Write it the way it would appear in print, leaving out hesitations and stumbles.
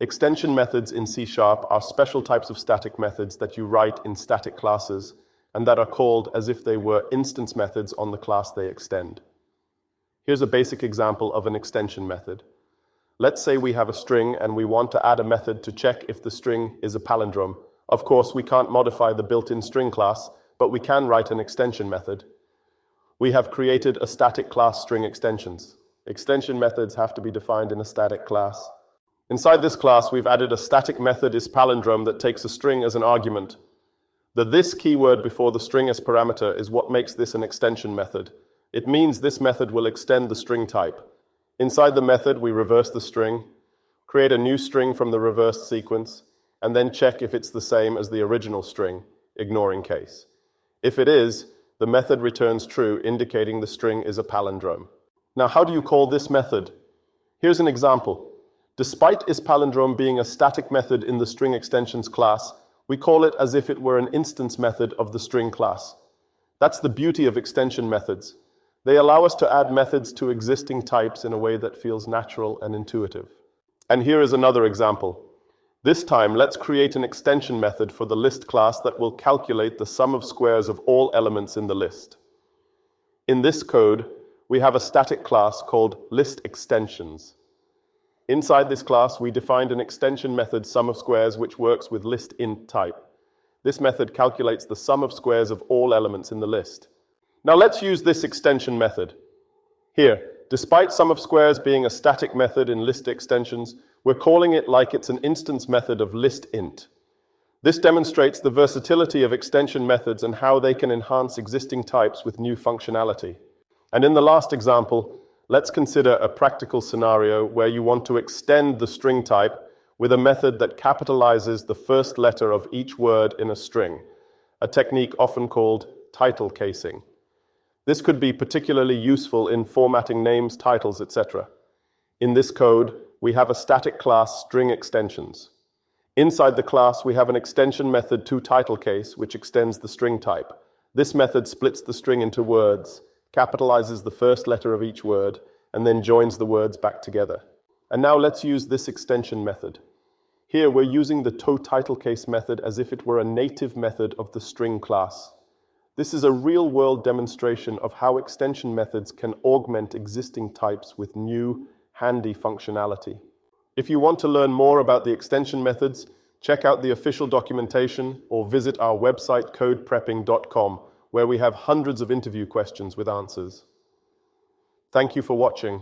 Extension methods in C# are special types of static methods that you write in static classes and that are called as if they were instance methods on the class they extend. Here's a basic example of an extension method. Let's say we have a string and we want to add a method to check if the string is a palindrome. Of course, we can't modify the built-in string class, but we can write an extension method. We have created a static class string extensions. Extension methods have to be defined in a static class. Inside this class, we've added a static method isPalindrome that takes a string as an argument. The this keyword before the string as parameter is what makes this an extension method. It means this method will extend the string type. Inside the method, we reverse the string, create a new string from the reversed sequence, and then check if it's the same as the original string, ignoring case. If it is, the method returns true, indicating the string is a palindrome. Now, how do you call this method? Here's an example. Despite isPalindrome being a static method in the string extensions class, we call it as if it were an instance method of the string class. That's the beauty of extension methods. They allow us to add methods to existing types in a way that feels natural and intuitive. And here is another example. This time, let's create an extension method for the list class that will calculate the sum of squares of all elements in the list. In this code, we have a static class called listExtensions. Inside this class, we defined an extension method SumOfSquares which works with listInt type. This method calculates the sum of squares of all elements in the list. Now let's use this extension method. Here, despite SumOfSquares being a static method in listExtensions, we're calling it like it's an instance method of listInt. This demonstrates the versatility of extension methods and how they can enhance existing types with new functionality. And in the last example, let's consider a practical scenario where you want to extend the string type with a method that capitalizes the first letter of each word in a string, a technique often called title casing. This could be particularly useful in formatting names, titles, etc. In this code, we have a static class string extensions. Inside the class, we have an extension method toTitleCase, which extends the string type. This method splits the string into words, capitalizes the first letter of each word, and then joins the words back together. And now let's use this extension method. Here we're using the toTitleCase method as if it were a native method of the string class. This is a real-world demonstration of how extension methods can augment existing types with new, handy functionality. If you want to learn more about the extension methods, check out the official documentation or visit our website codeprepping.com, where we have hundreds of interview questions with answers. Thank you for watching.